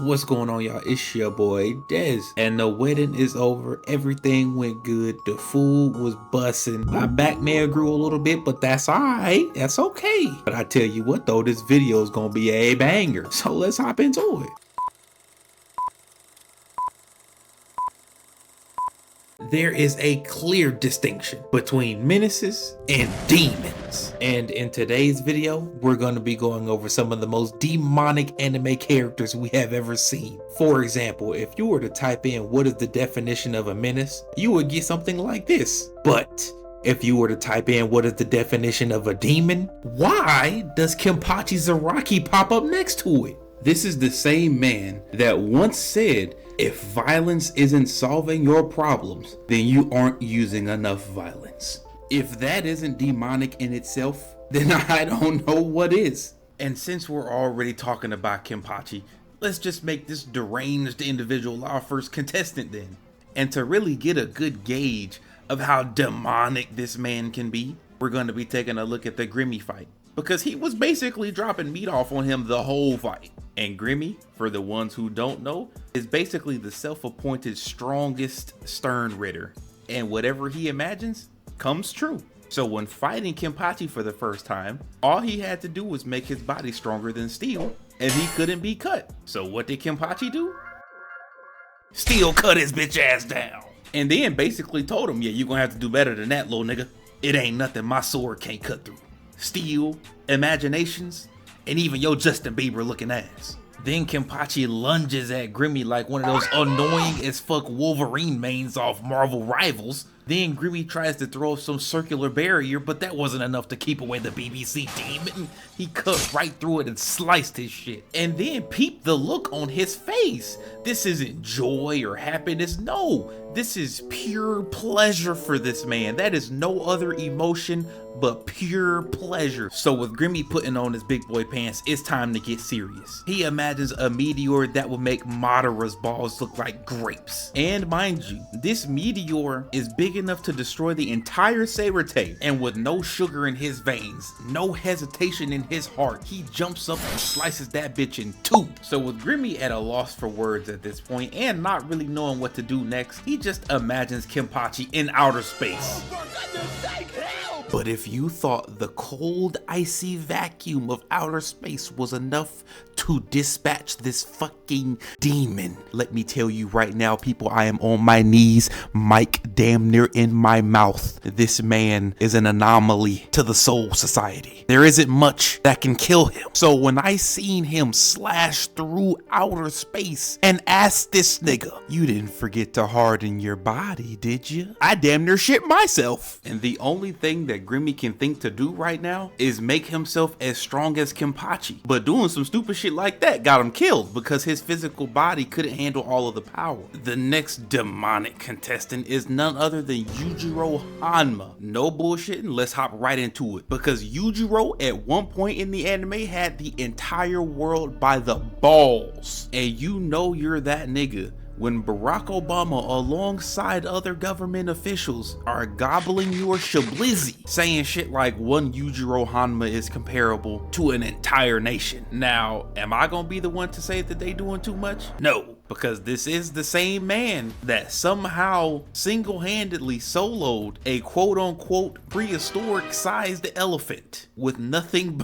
What's going on, y'all? It's your boy Des, and the wedding is over. Everything went good. The food was bussin'. My back may have grew a little bit, but that's alright. That's okay. But I tell you what though, this video is gonna be a banger. So let's hop into it. There is a clear distinction between menaces and demons. And in today's video, we're going to be going over some of the most demonic anime characters we have ever seen. For example, if you were to type in what is the definition of a menace, you would get something like this. But if you were to type in what is the definition of a demon, why does Kenpachi Zaraki pop up next to it? This is the same man that once said, if violence isn't solving your problems, then you aren't using enough violence. If that isn't demonic in itself, then I don't know what is. And since we're already talking about Kenpachi, let's just make this deranged individual our first contestant then. And to really get a good gauge of how demonic this man can be, we're going to be taking a look at the Grimmy fight. Because he was basically dropping meat off on him the whole fight. And Grimmy, for the ones who don't know, is basically the self-appointed strongest Stern Ritter. And whatever he imagines comes true. So when fighting Kenpachi for the first time, all he had to do was make his body stronger than steel, and he couldn't be cut. So what did Kenpachi do? Steel cut his bitch ass down. And then basically told him, yeah, you're gonna have to do better than that, little nigga. It ain't nothing my sword can't cut through. Steel, imaginations, and even your Justin Bieber looking ass. Then Kenpachi lunges at Grimmy like one of those annoying as fuck Wolverine mains off Marvel Rivals. Then Grimmy tries to throw some circular barrier, but that wasn't enough to keep away the BBC demon. He cut right through it and sliced his shit. And then peep the look on his face. This isn't joy or happiness, no. This is pure pleasure for this man. That is no other emotion but pure pleasure. So with Grimmy putting on his big boy pants, it's time to get serious. He imagines a meteor that will make Madara's balls look like grapes. And mind you, this meteor is big enough to destroy the entire Sabertay, and with no sugar in his veins, no hesitation in his heart, he jumps up and slices that bitch in two. So with Grimmy at a loss for words at this point and not really knowing what to do next, he just imagines Kenpachi in outer space. Oh, for goodness sake, help! But if you thought the cold, icy vacuum of outer space was enough to dispatch this fucking demon, let me tell you right now, people, I am on my knees, mic damn near in my mouth. This man is an anomaly to the Soul Society. There isn't much that can kill him. So when I seen him slash through outer space and asked this nigga, you didn't forget to harden your body, did you? I damn near shit myself. And the only thing that Grimmy can think to do right now is make himself as strong as Kenpachi. But doing some stupid shit like that got him killed because his physical body couldn't handle all of the power. The next demonic contestant is none other than Yuiro Hanma. No bullshitting, let's hop right into it. Because Yuiro at one point in the anime had the entire world by the balls. And you know you're that nigga when Barack Obama alongside other government officials are gobbling your shablizzy, saying shit like one Yuiro Hanma is comparable to an entire nation. Now, am I gonna be the one to say that they doing too much? No, because this is the same man that somehow single-handedly soloed a quote-unquote prehistoric sized elephant with nothing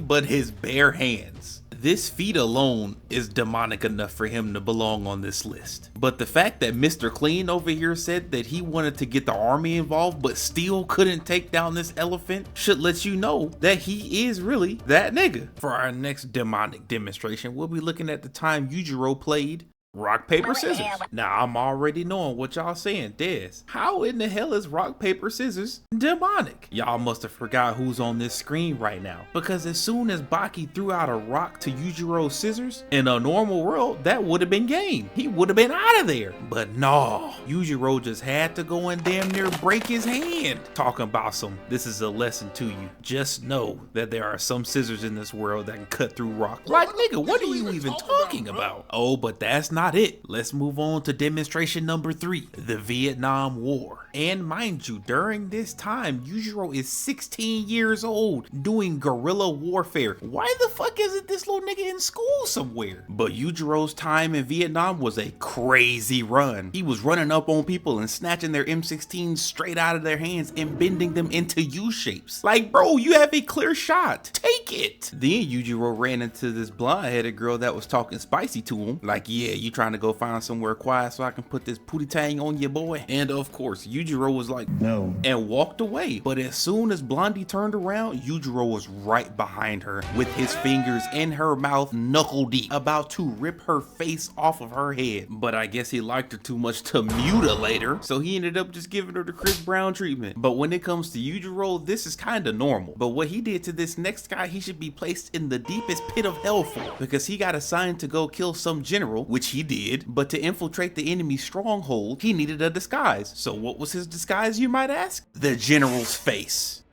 but his bare hands. This feat alone is demonic enough for him to belong on this list. But the fact that Mr. Clean over here said that he wanted to get the army involved but still couldn't take down this elephant should let you know that he is really that nigga. For our next demonic demonstration, we'll be looking at the time Yujiro played rock, paper, scissors. Now I'm already knowing what y'all saying, Des. How in the hell is rock, paper, scissors demonic? Y'all must have forgot who's on this screen right now. Because as soon as Baki threw out a rock to Yujiro's scissors, in a normal world, that would have been game. He would have been out of there. But no, Yujiro just had to go and damn near break his hand. Talking about some, this is a lesson to you. Just know that there are some scissors in this world that can cut through rock. Like, nigga, what are you even talking about? Oh, but that's not it. Let's move on to demonstration number 3, the Vietnam War. And mind you, during this time, Yujiro is 16 years old doing guerrilla warfare. Why the fuck isn't this little nigga in school somewhere? But Yujiro's time in Vietnam was a crazy run. He was running up on people and snatching their M16s straight out of their hands and bending them into U-shapes. Like, bro, you have a clear shot. Take it. Then Yujiro ran into this blonde-headed girl that was talking spicy to him. Like, yeah, you trying to go find somewhere quiet so I can put this pootie tang on your boy? And of course, Yujiro was like, no, and walked away. But as soon as Blondie turned around, Yujiro was right behind her with his fingers in her mouth, knuckle deep, about to rip her face off of her head. But I guess he liked her too much to mutilate her, so he ended up just giving her the Chris Brown treatment. But when it comes to Yujiro, this is kind of normal. But what he did to this next guy, he should be placed in the deepest pit of hell for, because he got assigned to go kill some general, which he did, but to infiltrate the enemy's stronghold, he needed a disguise. So what was his disguise, you might ask? The general's face.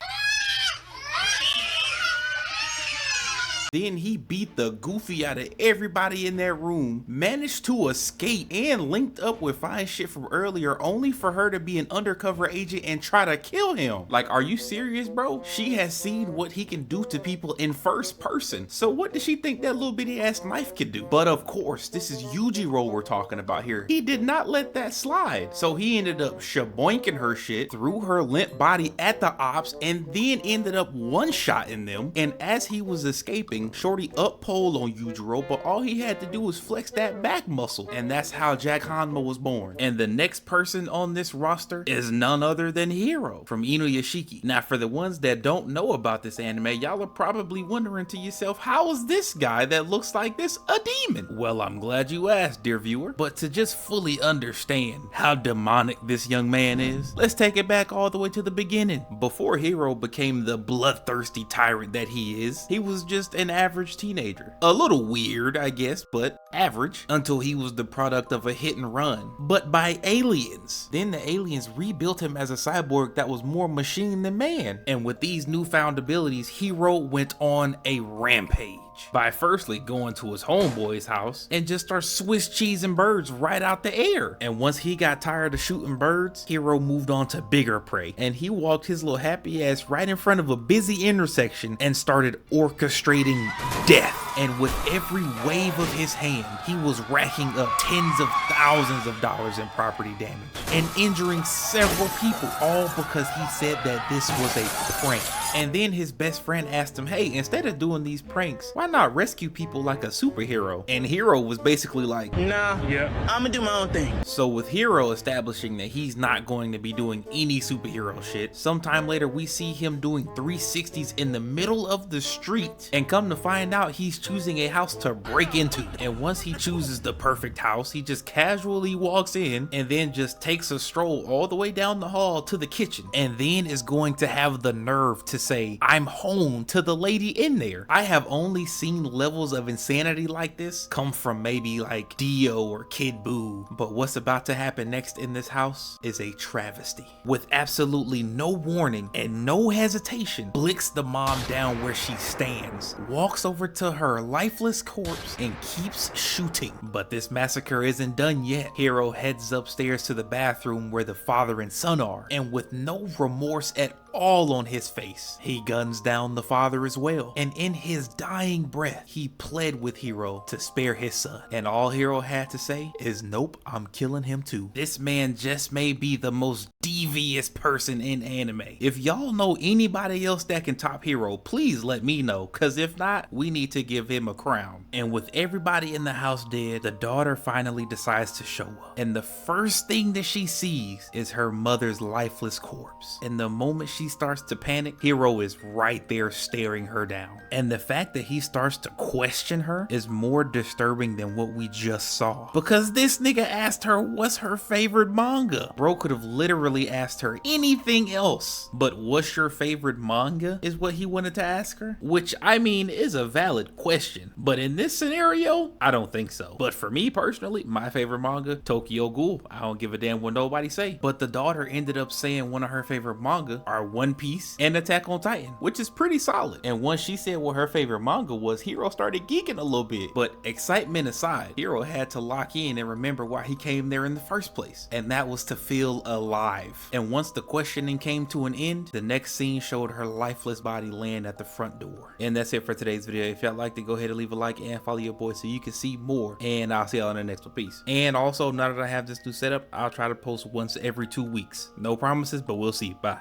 Then he beat the goofy out of everybody in that room, managed to escape, and linked up with fine shit from earlier, only for her to be an undercover agent and try to kill him. Like, are you serious, bro? She has seen what he can do to people in first person. So what does she think that little bitty ass knife could do? But of course, this is Yujiro we're talking about here. He did not let that slide. So he ended up shaboinking her shit, threw her limp body at the ops, and then ended up one-shotting them. And as he was escaping, Shorty up-poled on Yujiro, but all he had to do was flex that back muscle, and that's how Jack Hanma was born. And the next person on this roster is none other than Hero from Eno Yashiki. Now, for the ones that don't know about this anime, y'all are probably wondering to yourself, how is this guy that looks like this a demon? Well, I'm glad you asked, dear viewer. But to just fully understand how demonic this young man is, let's take it back all the way to the beginning. Before Hero became the bloodthirsty tyrant that he is, he was just an average teenager. A little weird, I guess, but average, until he was the product of a hit and run, but by aliens. Then the aliens rebuilt him as a cyborg that was more machine than man. And with these newfound abilities, Hero went on a rampage by firstly going to his homeboy's house and just start Swiss cheesing birds right out the air. And once he got tired of shooting birds, Hero moved on to bigger prey, and he walked his little happy ass right in front of a busy intersection and started orchestrating death. And with every wave of his hand, he was racking up tens of thousands of dollars in property damage and injuring several people, all because he said that this was a prank. And then his best friend asked him, hey, instead of doing these pranks, why not rescue people like a superhero? And Hero was basically like, nah, I'ma do my own thing. So with Hero establishing that he's not going to be doing any superhero shit, sometime later we see him doing 360s in the middle of the street, and come to find out he's choosing a house to break into. And once he chooses the perfect house, he just casually walks in and then just takes a stroll all the way down the hall to the kitchen, and then is going to have the nerve to say, I'm home, to the lady in there. I have only seen levels of insanity like this come from maybe like Dio or Kid Buu, but what's about to happen next in this house is a travesty. With absolutely no warning and no hesitation, blicks the mom down where she stands, walks over to her lifeless corpse, and keeps shooting. But this massacre isn't done yet. Hero heads upstairs to the bathroom where the father and son are, and with no remorse at all on his face, he guns down the father as well. And in his dying breath, he pled with Hero to spare his son. And all Hero had to say is, nope, I'm killing him too. This man just may be the most devious person in anime. If y'all know anybody else that can top Hero, please let me know, cause if not, we need to give him a crown. And with everybody in the house dead, the daughter finally decides to show up. And the first thing that she sees is her mother's lifeless corpse. And the moment she starts to panic, Hero is right there staring her down. And the fact that he starts to question her is more disturbing than what we just saw, because this nigga asked her what's her favorite manga. Bro could have literally asked her anything else, but what's your favorite manga is what he wanted to ask her, which I mean is a valid question, but in this scenario I don't think so. But for me personally, my favorite manga, Tokyo Ghoul. I don't give a damn what nobody say. But the daughter ended up saying one of her favorite manga are One Piece and Attack on Titan, which is pretty solid. And once she said what her favorite manga was, Hiro started geeking a little bit. But excitement aside, Hiro had to lock in and remember why he came there in the first place, and that was to feel alive. And once the questioning came to an end, the next scene showed her lifeless body land at the front door. And that's it for today's video. If y'all liked it, go ahead and leave a like and follow your boy so you can see more, and I'll see y'all in the next one. Peace. And also, now that I have this new setup, I'll try to post once every 2 weeks. No promises, but we'll see. Bye.